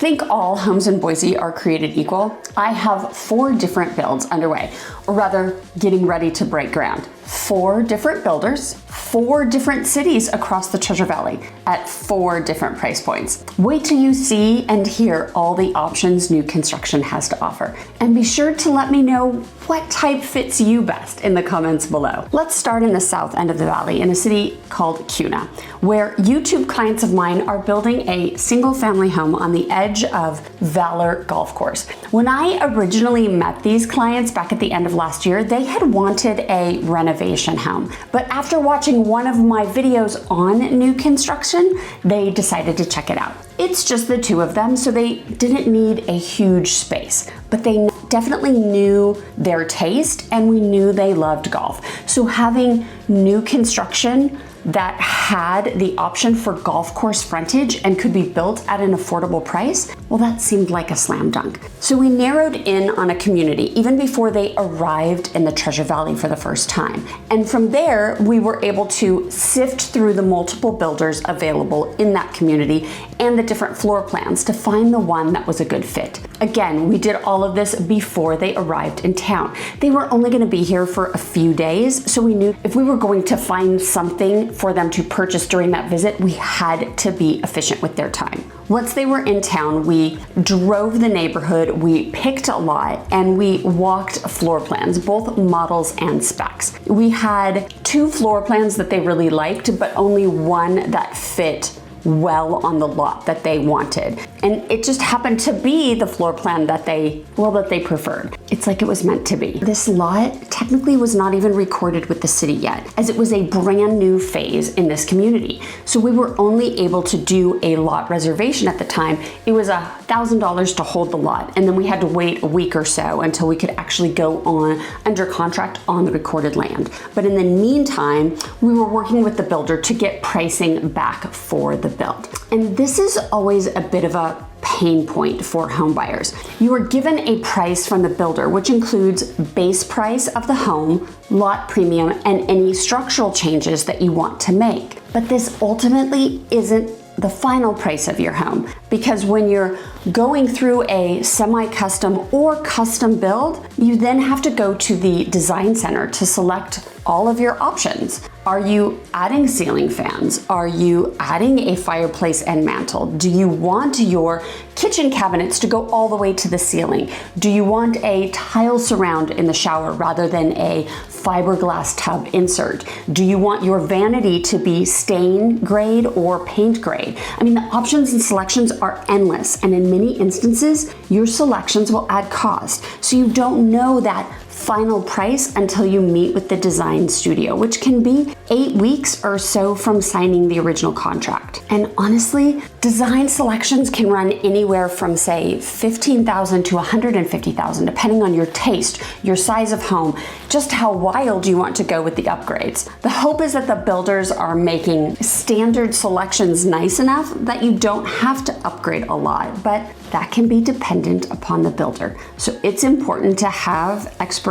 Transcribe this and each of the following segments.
think all homes in Boise are created equal, I have 4 different builds underway, or rather getting ready to break ground. 4 different builders, 4 different cities across the Treasure Valley at 4 different price points. Wait till you see and hear all the options new construction has to offer. And be sure to let me know what type fits you best in the comments below. Let's start in the south end of the valley in a city called Kuna, where YouTube clients of mine are building a single family home on the edge of Valor Golf Course. When I originally met these clients back at the end of last year, they had wanted a renovation home. But after watching one of my videos on new construction, they decided to check it out. It's just the 2 of them, so they didn't need a huge space, but they definitely knew their taste and we knew they loved golf. So having new construction that had the option for golf course frontage and could be built at an affordable price, well, that seemed like a slam dunk. So we narrowed in on a community even before they arrived in the Treasure Valley for the first time. And from there, we were able to sift through the multiple builders available in that community and the different floor plans to find the one that was a good fit. Again, we did all of this before they arrived in town. They were only going to be here for a few days, so we knew if we were going to find something for them to purchase during that visit, we had to be efficient with their time. Once they were in town, we drove the neighborhood, we picked a lot, and we walked floor plans, both models and specs. We had 2 floor plans that they really liked, but only one that fit well on the lot that they wanted. And it just happened to be the floor plan that they preferred. It's like it was meant to be. This lot technically was not even recorded with the city yet, as it was a brand new phase in this community. So we were only able to do a lot reservation at the time. It was $1,000 to hold the lot, and then we had to wait a week or so until we could actually go on under contract on the recorded land. But in the meantime, we were working with the builder to get pricing back for the build. And this is always a bit of a pain point for home buyers. You are given a price from the builder, which includes base price of the home, lot premium, and any structural changes that you want to make. But this ultimately isn't the final price of your home, because when you're going through a semi-custom or custom build, you then have to go to the design center to select all of your options. Are you adding ceiling fans? Are you adding a fireplace and mantle? Do you want your kitchen cabinets to go all the way to the ceiling? Do you want a tile surround in the shower rather than a fiberglass tub insert? Do you want your vanity to be stain grade or paint grade? I mean, the options and selections are endless, and in many instances, your selections will add cost. So you don't know that final price until you meet with the design studio, which can be 8 weeks or so from signing the original contract. And honestly, design selections can run anywhere from say $15,000 to $150,000, depending on your taste, your size of home, just how wild you want to go with the upgrades. The hope is that the builders are making standard selections nice enough that you don't have to upgrade a lot, but that can be dependent upon the builder. So it's important to have expert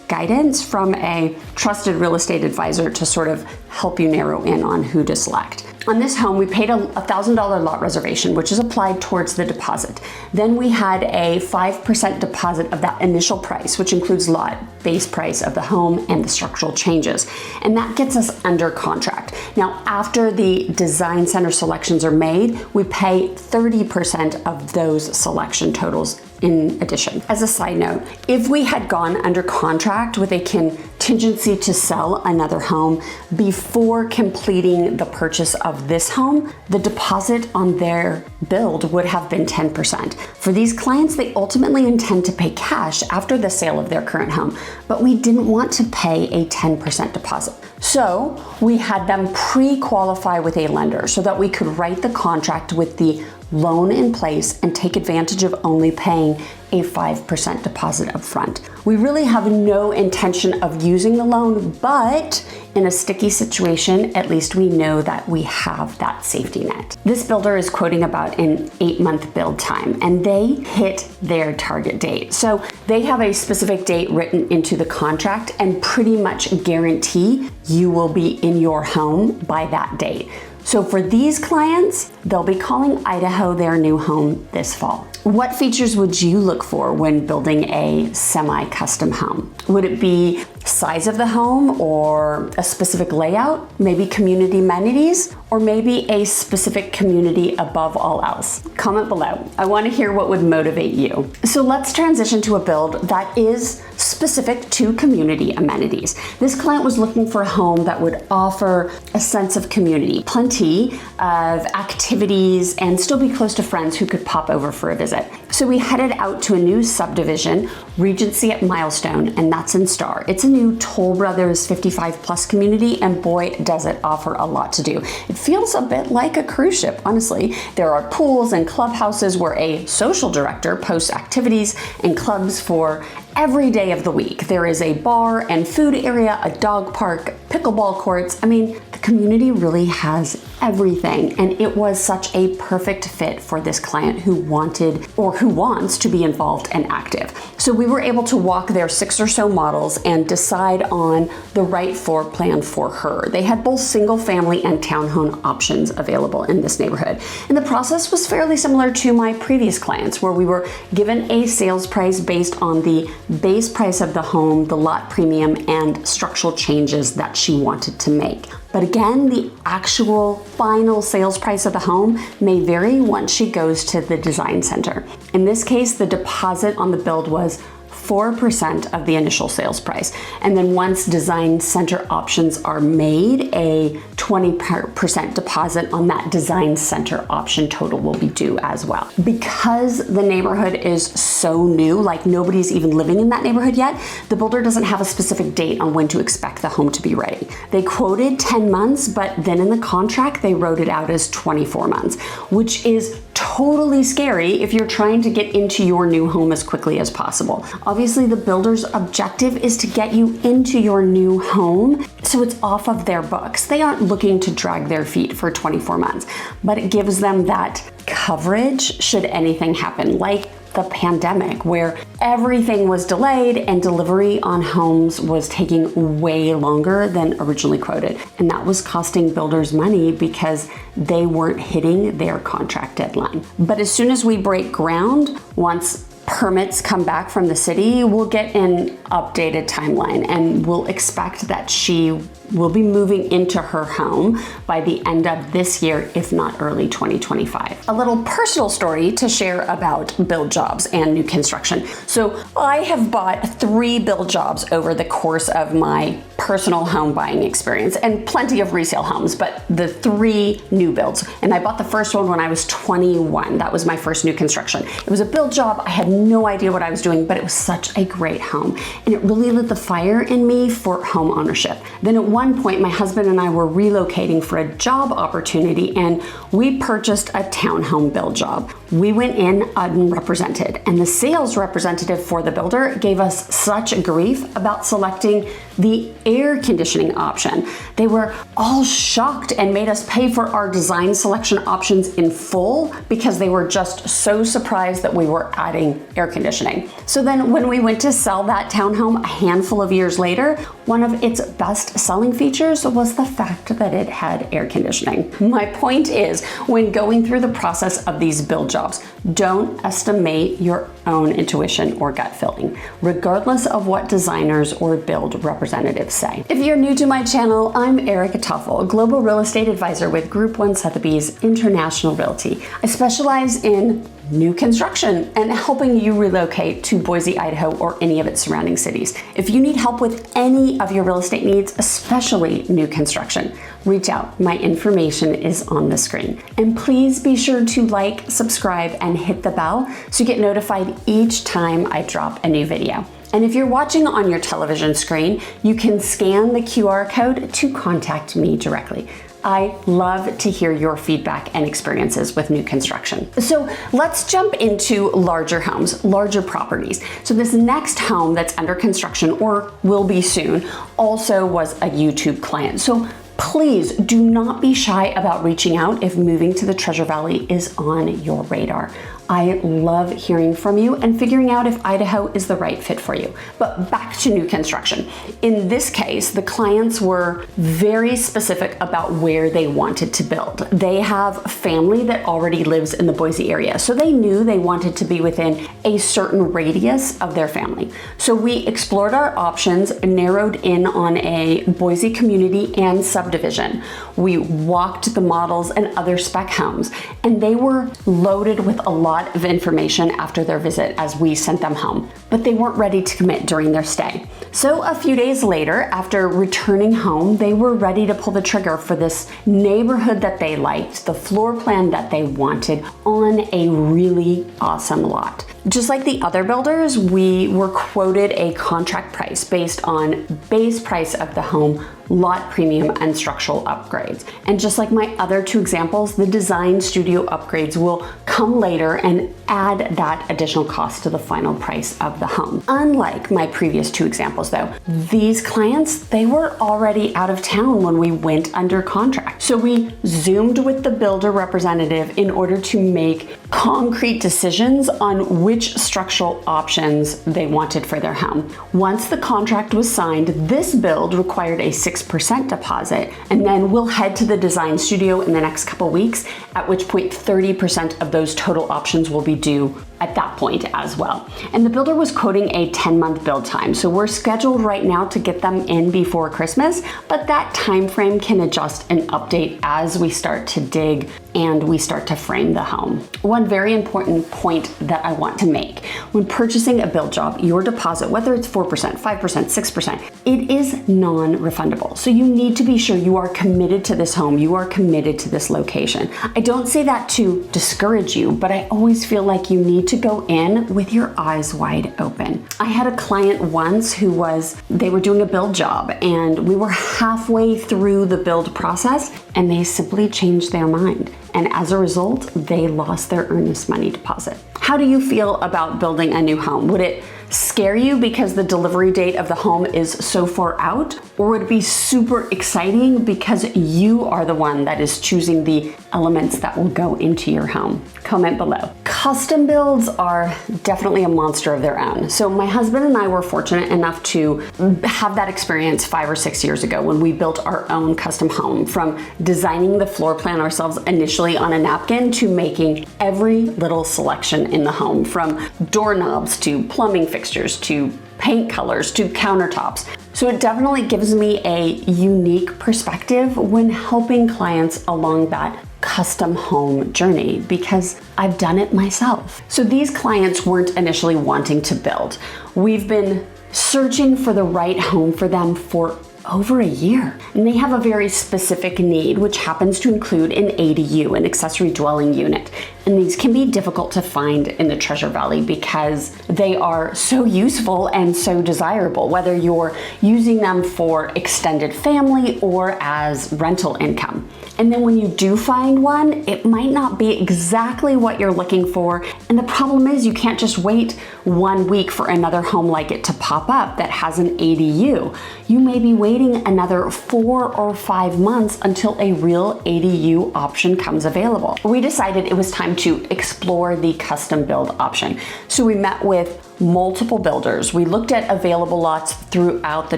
guidance from a trusted real estate advisor to sort of help you narrow in on who to select. On this home, we paid a $1,000 lot reservation, which is applied towards the deposit. Then we had a 5% deposit of that initial price, which includes lot, base price of the home, and the structural changes. And that gets us under contract. Now, after the design center selections are made, we pay 30% of those selection totals in addition. As a side note, if we had gone under contract with a contingency to sell another home before completing the purchase of this home, the deposit on their build would have been 10%. For these clients, they ultimately intend to pay cash after the sale of their current home, but we didn't want to pay a 10% deposit. So we had them pre-qualify with a lender so that we could write the contract with the loan in place and take advantage of only paying a 5% deposit up front. We really have no intention of using the loan, but in a sticky situation, at least we know that we have that safety net. This builder is quoting about an 8-month build time, and they hit their target date. So they have a specific date written into the contract and pretty much guarantee you will be in your home by that date. So for these clients, they'll be calling Idaho their new home this fall. What features would you look for when building a semi-custom home? Would it be size of the home or a specific layout, maybe community amenities, or maybe a specific community above all else? Comment below. I want to hear what would motivate you. So let's transition to a build that is specific to community amenities. This client was looking for a home that would offer a sense of community, plenty of activities, and still be close to friends who could pop over for a visit. So we headed out to a new subdivision, Regency at Milestone, and that's in Star. It's a new Toll Brothers 55 plus community, and boy, does it offer a lot to do. It feels a bit like a cruise ship, honestly. There are pools and clubhouses where a social director posts activities and clubs for every day of the week. There is a bar and food area, a dog park, pickleball courts. I mean, the community really has everything, and it was such a perfect fit for this client who wanted or who wants to be involved and active. So we were able to walk their 6 or so models and decide on the right floor plan for her. They had both single family and townhome options available in this neighborhood. And the process was fairly similar to my previous clients, where we were given a sales price based on the base price of the home, the lot premium, and structural changes that she wanted to make. But again, the actual final sales price of the home may vary once she goes to the design center. In this case, the deposit on the build was 4% of the initial sales price. And then once design center options are made, a 20% deposit on that design center option total will be due as well. Because the neighborhood is so new, like nobody's even living in that neighborhood yet, the builder doesn't have a specific date on when to expect the home to be ready. They quoted 10 months, but then in the contract, they wrote it out as 24 months, which is totally scary if you're trying to get into your new home as quickly as possible. Obviously, the builder's objective is to get you into your new home, so it's off of their books. They aren't looking to drag their feet for 24 months, but it gives them that coverage should anything happen, like the pandemic, where everything was delayed and delivery on homes was taking way longer than originally quoted. And that was costing builders money because they weren't hitting their contract deadline. But as soon as we break ground, once permits come back from the city, we'll get an updated timeline, and we'll expect that she will be moving into her home by the end of this year, if not early 2025. A little personal story to share about build jobs and new construction. So I have bought 3 build jobs over the course of my personal home buying experience, and plenty of resale homes, but the 3 new builds. And I bought the first one when I was 21. That was my first new construction. It was a build job. I had no idea what I was doing, but it was such a great home. And it really lit the fire in me for home ownership. Then at one point, my husband and I were relocating for a job opportunity, and we purchased a townhome build job. We went in unrepresented, and the sales representative for the builder gave us such grief about selecting the air conditioning option. They were all shocked and made us pay for our design selection options in full because they were just so surprised that we were adding air conditioning. So then when we went to sell that townhome a handful of years later, one of its best selling features was the fact that it had air conditioning. My point is, when going through the process of these build jobs, don't estimate your own intuition or gut feeling, regardless of what designers or build representatives say. If you're new to my channel, I'm Erica Toffel, Global Real Estate Advisor with Group 1 Sotheby's International Realty. I specialize in new construction and helping you relocate to Boise, Idaho, or any of its surrounding cities. If you need help with any of your real estate needs, especially new construction, reach out. My information is on the screen. And please be sure to like, subscribe, and hit the bell so you get notified each time I drop a new video. And if you're watching on your television screen, you can scan the QR code to contact me directly. I love to hear your feedback and experiences with new construction. So let's jump into larger homes, larger properties. So this next home that's under construction or will be soon also was a YouTube client. So please do not be shy about reaching out if moving to the Treasure Valley is on your radar. I love hearing from you and figuring out if Idaho is the right fit for you. But back to new construction. In this case, the clients were very specific about where they wanted to build. They have family that already lives in the Boise area, so they knew they wanted to be within a certain radius of their family. So we explored our options, narrowed in on a Boise community and subdivision. We walked the models and other spec homes, and they were loaded with a lot of information after their visit as we sent them home, but they weren't ready to commit during their stay. So a few days later, after returning home, they were ready to pull the trigger for this neighborhood that they liked, the floor plan that they wanted on a really awesome lot. Just like the other builders, we were quoted a contract price based on base price of the home, lot premium, and structural upgrades. And just like my other two examples, the design studio upgrades will come later and add that additional cost to the final price of the home. Unlike my previous two examples though, these clients, they were already out of town when we went under contract. So we Zoomed with the builder representative in order to make concrete decisions on which structural options they wanted for their home. Once the contract was signed, this build required a 6% deposit, and then we'll head to the design studio in the next couple weeks, at which point 30% of those total options will be due at that point as well. And the builder was quoting a 10-month build time, so we're scheduled right now to get them in before Christmas, but that time frame can adjust and update as we start to dig and we start to frame the home. One very important point that I want to make: when purchasing a build job, your deposit, whether it's 4%, 5%, 6%, it is non-refundable. So you need to be sure you are committed to this home, you are committed to this location. I don't say that to discourage you, but I always feel like you need to go in with your eyes wide open. I had a client once they were doing a build job and we were halfway through the build process and they simply changed their mind. And as a result, they lost their earnest money deposit. How do you feel about building a new home? Would it scare you because the delivery date of the home is so far out? Or would it be super exciting because you are the one that is choosing the elements that will go into your home? Comment below. Custom builds are definitely a monster of their own. So my husband and I were fortunate enough to have that experience 5 or 6 years ago when we built our own custom home, from designing the floor plan ourselves initially on a napkin to making every little selection in the home, from doorknobs to plumbing fixtures to paint colors to countertops. So it definitely gives me a unique perspective when helping clients along that custom home journey because I've done it myself. So these clients weren't initially wanting to build. We've been searching for the right home for them for over a year. And they have a very specific need, which happens to include an ADU, an accessory dwelling unit. And these can be difficult to find in the Treasure Valley because they are so useful and so desirable, whether you're using them for extended family or as rental income. And then when you do find one, it might not be exactly what you're looking for. And the problem is you can't just wait 1 week for another home like it to pop up that has an ADU. You may be waiting another 4 or 5 months until a real ADU option comes available. We decided it was time to explore the custom build option. So we met with multiple builders. We looked at available lots throughout the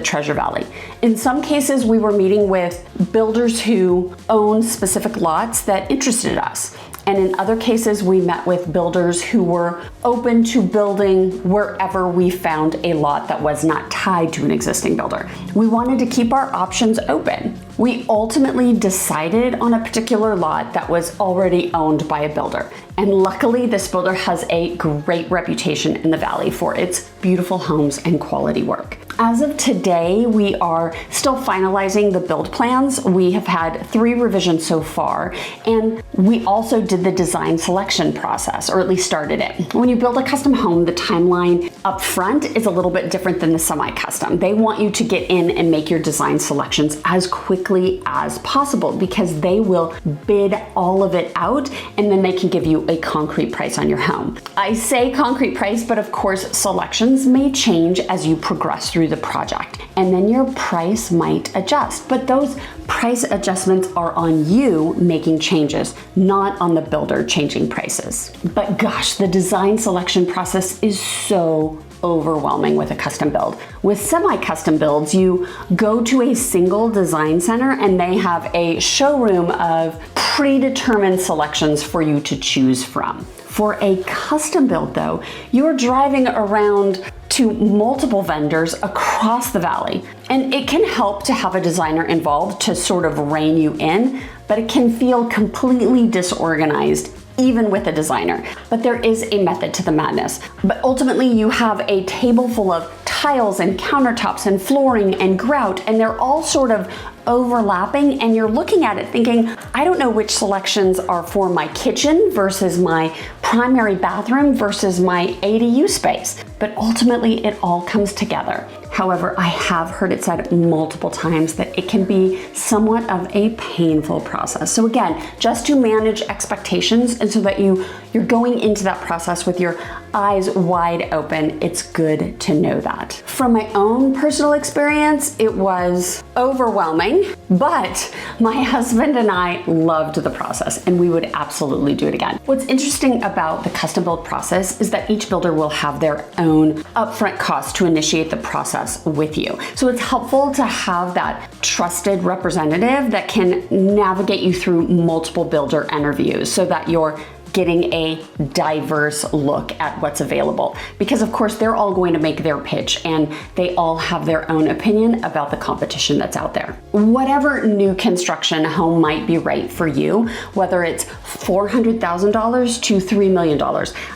Treasure Valley. In some cases, we were meeting with builders who own specific lots that interested us. And in other cases, we met with builders who were open to building wherever we found a lot that was not tied to an existing builder. We wanted to keep our options open. We ultimately decided on a particular lot that was already owned by a builder. And luckily, this builder has a great reputation in the valley for its beautiful homes and quality work. As of today, we are still finalizing the build plans. We have had 3 revisions so far, and we also did the design selection process, or at least started it. When you build a custom home, the timeline up front is a little bit different than the semi-custom. They want you to get in and make your design selections as quickly as possible because they will bid all of it out and then they can give you a concrete price on your home. I say concrete price, but of course selections may change as you progress through the project, and then your price might adjust. But those Price adjustments are on you making changes, not on the builder changing prices. But gosh, the design selection process is so overwhelming with a custom build. With semi-custom builds, you go to a single design center and they have a showroom of predetermined selections for you to choose from. For a custom build though, you're driving around to multiple vendors across the valley. And it can help to have a designer involved to sort of rein you in, but it can feel completely disorganized even with a designer. But there is a method to the madness. But ultimately you have a table full of tiles and countertops and flooring and grout, and they're all sort of overlapping, and you're looking at it thinking, I don't know which selections are for my kitchen versus my primary bathroom versus my ADU space. But ultimately it all comes together. However, I have heard it said multiple times that it can be somewhat of a painful process. So again, just to manage expectations and so that you're going into that process with your eyes wide open, it's good to know that. From my own personal experience, it was overwhelming, but my husband and I loved the process and we would absolutely do it again. What's interesting about the custom build process is that each builder will have their own upfront cost to initiate the process with you. So it's helpful to have that trusted representative that can navigate you through multiple builder interviews so that you're getting a diverse look at what's available. Because of course they're all going to make their pitch and they all have their own opinion about the competition that's out there. Whatever new construction home might be right for you, whether it's $400,000 to $3 million,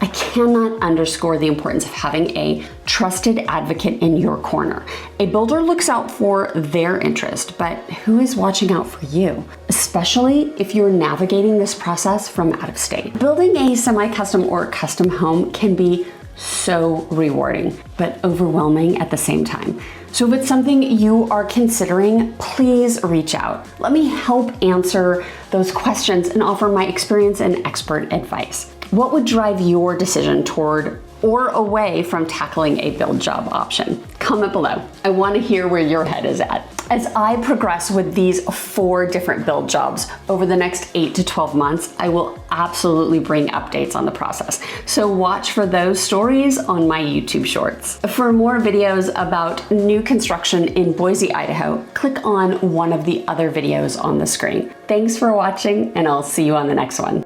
I cannot underscore the importance of having a trusted advocate in your corner. A builder looks out for their interest, but who is watching out for you? Especially if you're navigating this process from out of state. Building a semi-custom or custom home can be so rewarding, but overwhelming at the same time. So if it's something you are considering, please reach out. Let me help answer those questions and offer my experience and expert advice. What would drive your decision toward or away from tackling a build job option? Comment below. I want to hear where your head is at. As I progress with these 4 different build jobs over the next 8 to 12 months, I will absolutely bring updates on the process. So watch for those stories on my YouTube shorts. For more videos about new construction in Boise, Idaho, click on one of the other videos on the screen. Thanks for watching, and I'll see you on the next one.